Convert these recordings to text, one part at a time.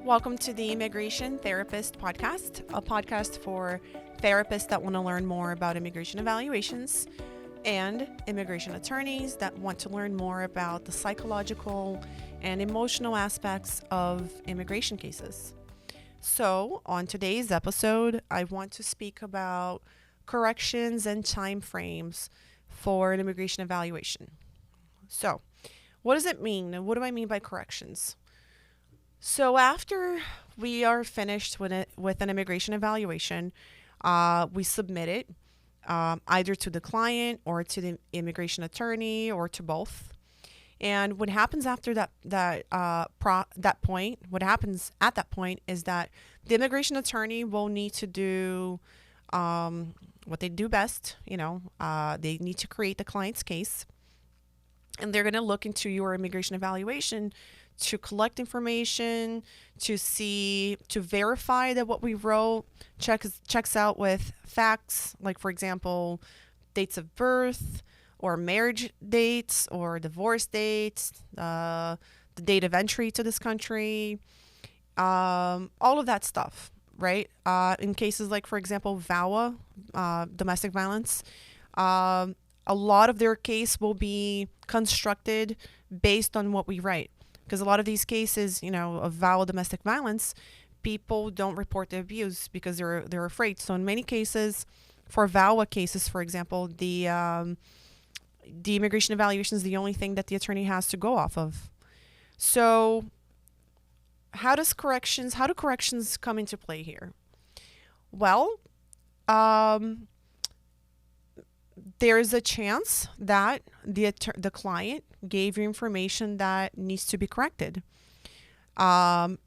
Welcome to the Immigration Therapist Podcast, a podcast for therapists that want to learn more about immigration evaluations and immigration attorneys that want to learn more about the psychological and emotional aspects of immigration cases. So, on today's episode, I want to speak about corrections and timeframes for an immigration evaluation. So, what does it mean? And what do I mean by corrections? So after we are finished with an immigration evaluation, we submit it either to the client or to the immigration attorney or to both. And what happens after that point, what happens at that point is that the immigration attorney will need to do what they do best. They need to create the client's case, and they're going to look into your immigration evaluation to collect information, to verify that what we wrote checks out with facts, like, for example, dates of birth or marriage dates or divorce dates, the date of entry to this country, all of that stuff, right? In cases like, for example, VAWA, domestic violence, a lot of their case will be constructed based on what we write. Because a lot of these cases, of VAWA domestic violence, people don't report the abuse because they're afraid. So in many cases, for VAWA cases, for example, the immigration evaluation is the only thing that the attorney has to go off of. So how do corrections come into play here? Well, there's a chance that the client gave you information that needs to be corrected. As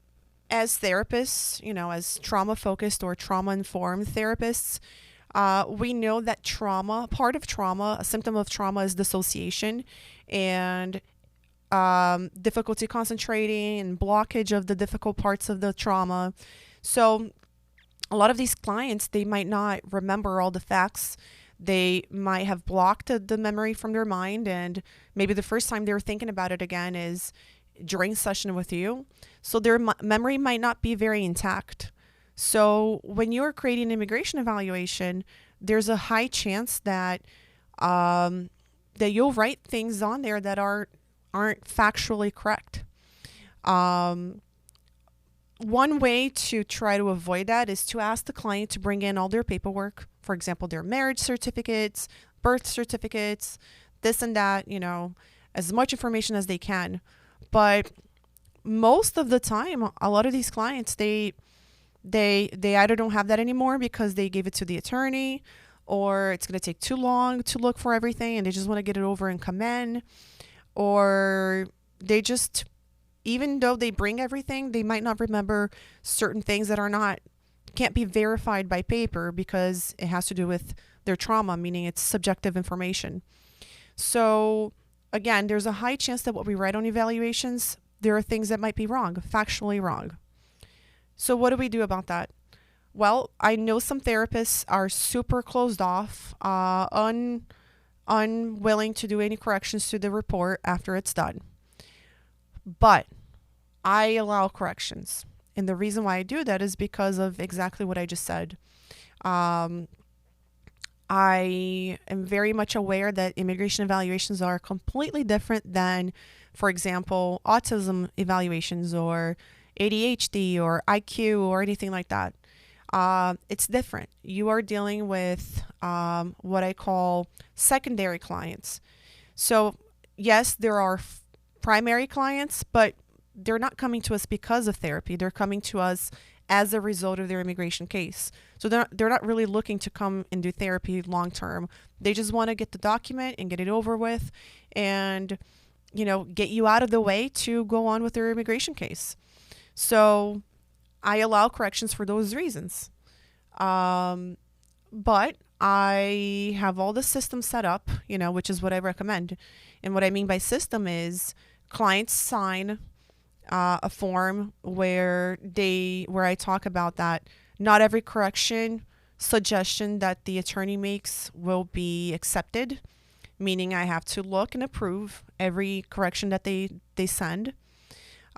therapists, as trauma-focused or trauma-informed therapists, we know that a symptom of trauma is dissociation and difficulty concentrating and blockage of the difficult parts of the trauma. So a lot of these clients, they might not remember all the facts. They might have blocked the memory from their mind, and maybe the first time they're thinking about it again is during session with you. So their memory might not be very intact. So when you're creating an immigration evaluation, there's a high chance that you'll write things on there that aren't factually correct. One way to try to avoid that is to ask the client to bring in all their paperwork. For example, their marriage certificates, birth certificates, this and that, as much information as they can. But most of the time, a lot of these clients, they either don't have that anymore because they gave it to the attorney, or it's going to take too long to look for everything and they just want to get it over and come in, or they just, even though they bring everything, they might not remember certain things that can't be verified by paper because it has to do with their trauma, meaning it's subjective information. So again, there's a high chance that what we write on evaluations, there are things that might be wrong, factually wrong. So what do we do about that? Well, I know some therapists are super closed off, unwilling to do any corrections to the report after it's done. But I allow corrections. And the reason why I do that is because of exactly what I just said. I am very much aware that immigration evaluations are completely different than, for example, autism evaluations or ADHD or IQ or anything like that. It's different. You are dealing with what I call secondary clients. So yes, there are primary clients, but they're not coming to us because of therapy. They're coming to us as a result of their immigration case. So they're not really looking to come and do therapy long term. They just want to get the document and get it over with and, get you out of the way to go on with their immigration case. So I allow corrections for those reasons. But I have all the systems set up, which is what I recommend. And what I mean by system is clients sign a form where I talk about that not every correction suggestion that the attorney makes will be accepted, meaning I have to look and approve every correction that they send.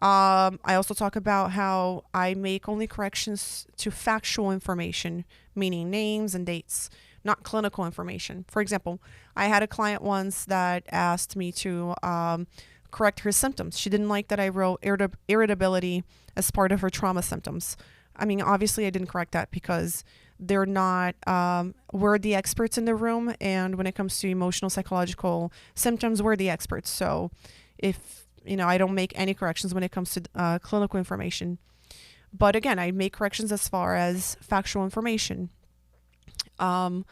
I also talk about how I make only corrections to factual information, meaning names and dates, not clinical information. For example, I had a client once that asked me to correct her symptoms. She didn't like that I wrote irritability as part of her trauma symptoms. I mean, obviously, I didn't correct that because they're not, we're the experts in the room. And when it comes to emotional, psychological symptoms, we're the experts. So if, I don't make any corrections when it comes to clinical information. But again, I make corrections as far as factual information. And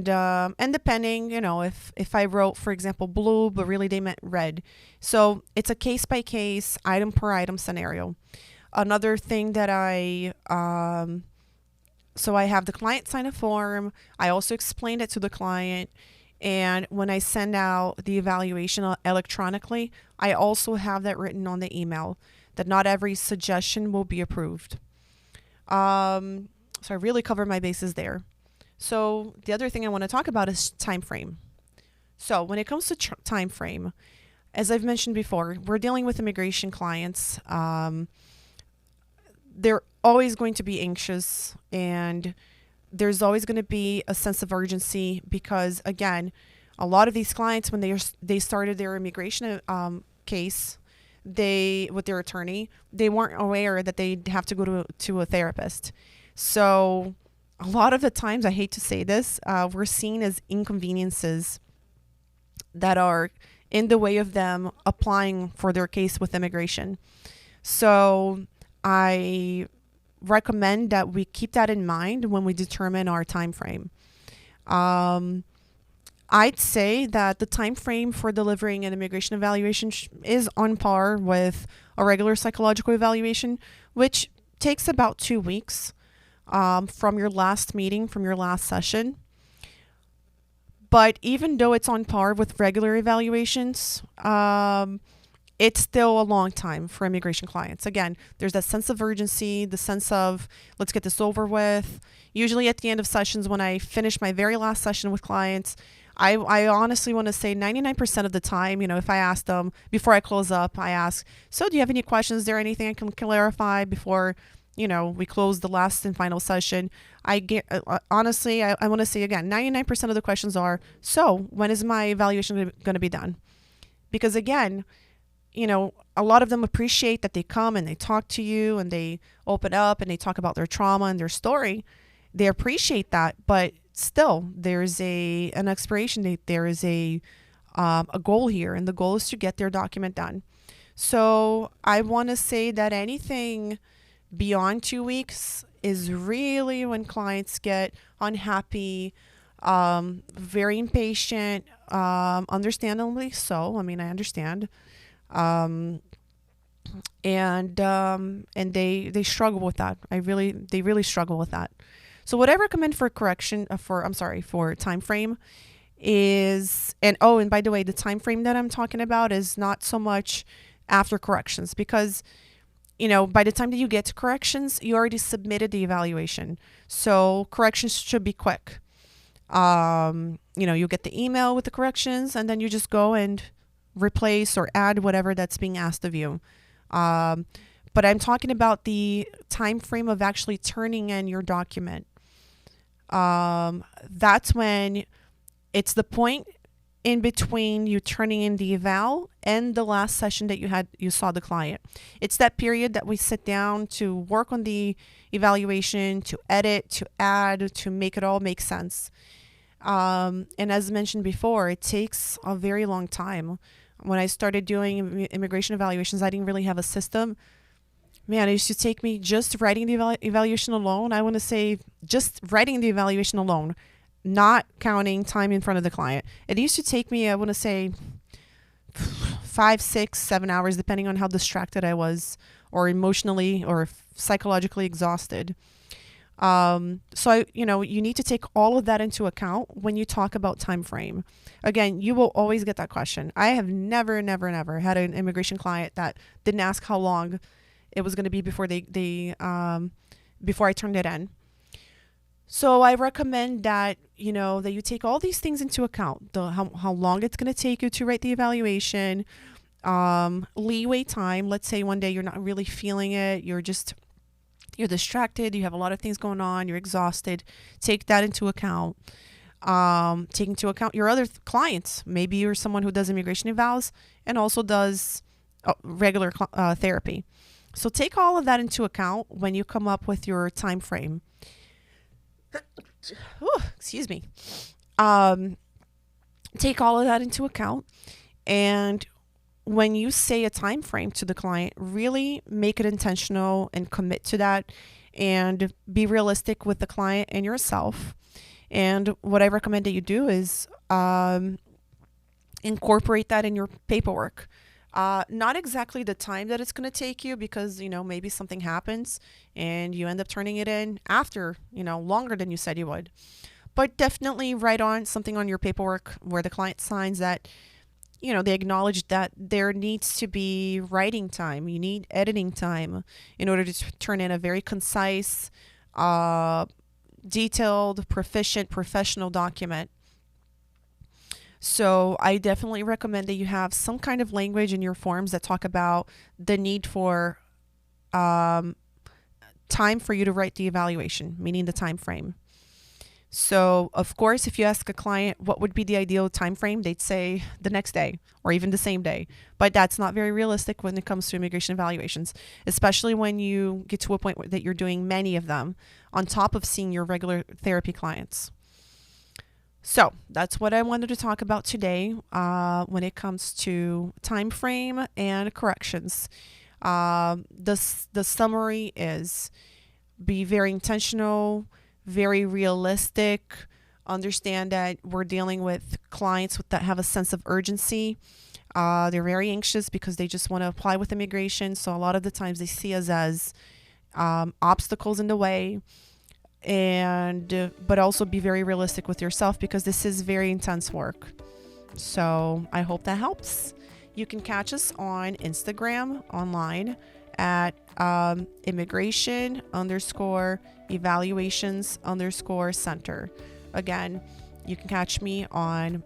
depending, if I wrote, for example, blue, but really they meant red. So it's a case by case, item per item scenario. Another thing that so I have the client sign a form. I also explained it to the client. And when I send out the evaluation electronically, I also have that written on the email that not every suggestion will be approved. So I really cover my bases there. So the other thing I want to talk about is time frame. So when it comes to time frame, as I've mentioned before, we're dealing with immigration clients. They're always going to be anxious, and there's always going to be a sense of urgency because, again, a lot of these clients, when they started their immigration case, with their attorney, they weren't aware that they'd have to go to a therapist. So a lot of the times, I hate to say this, we're seen as inconveniences that are in the way of them applying for their case with immigration. So I recommend that we keep that in mind when we determine our time frame. I'd say that the time frame for delivering an immigration evaluation is on par with a regular psychological evaluation, which takes about 2 weeks from your last meeting, from your last session. But even though it's on par with regular evaluations, it's still a long time for immigration clients. Again, there's that sense of urgency, the sense of let's get this over with. Usually at the end of sessions, when I finish my very last session with clients, I honestly want to say 99% of the time, if I ask them before I close up, I ask, so do you have any questions? Is there anything I can clarify before, we close the last and final session? I get, honestly, I want to say again, 99% of the questions are, so when is my evaluation going to be done? Because again, a lot of them appreciate that they come and they talk to you and they open up and they talk about their trauma and their story. They appreciate that, but still there's an expiration date. There is a goal here, and the goal is to get their document done. So I want to say that anything beyond 2 weeks is really when clients get unhappy, very impatient, understandably so. I mean, I understand. And they struggle with that. They really struggle with that. So what I recommend for for time frame is, and by the way, the time frame that I'm talking about is not so much after corrections, because by the time that you get to corrections, you already submitted the evaluation. So corrections should be quick. You get the email with the corrections, and then you just go and replace or add whatever that's being asked of you. But I'm talking about the time frame of actually turning in your document. That's when it's the point in between you turning in the eval and the last session that you saw the client. It's that period that we sit down to work on the evaluation, to edit, to add, to make it all make sense. And as mentioned before, it takes a very long time. When I started doing immigration evaluations, I didn't really have a system. Man, it used to take me just writing the evaluation alone. I want to say just writing the evaluation alone, not counting time in front of the client. It used to take me, I want to say 5, 6, 7 hours, depending on how distracted I was or emotionally or psychologically exhausted. So you need to take all of that into account when you talk about time frame. Again, you will always get that question. I have never had an immigration client that didn't ask how long it was going to be before before I turned it in. So I recommend that, that you take all these things into account, how long it's going to take you to write the evaluation, leeway time. Let's say one day you're not really feeling it. You're distracted. You have a lot of things going on. You're exhausted. Take that into account. Take into account your other clients. Maybe you're someone who does immigration evals and also does regular therapy. So take all of that into account when you come up with your time frame. Excuse me. Take all of that into account, and when you say a time frame to the client, really make it intentional and commit to that, and be realistic with the client and yourself. And what I recommend that you do is incorporate that in your paperwork. Not exactly the time that it's going to take you, because maybe something happens and you end up turning it in after longer than you said you would. But definitely write on something on your paperwork where the client signs that they acknowledge that there needs to be writing time. You need editing time in order to turn in a very concise, detailed, proficient, professional document. So I definitely recommend that you have some kind of language in your forms that talk about the need for time for you to write the evaluation, meaning the time frame. So, of course, if you ask a client what would be the ideal time frame, they'd say the next day or even the same day. But that's not very realistic when it comes to immigration evaluations, especially when you get to a point that you're doing many of them on top of seeing your regular therapy clients. So that's what I wanted to talk about today when it comes to time frame and corrections. The summary is: be very intentional, very realistic. Understand that we're dealing with clients that have a sense of urgency. They're very anxious because they just want to apply with immigration. So a lot of the times they see us as obstacles in the way. But also be very realistic with yourself, because this is very intense work. So I hope that helps. You can catch us on Instagram online at immigration_evaluations_center. Again, you can catch me on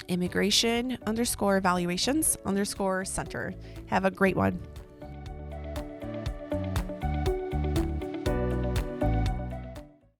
immigration_evaluations_center. Have a great one.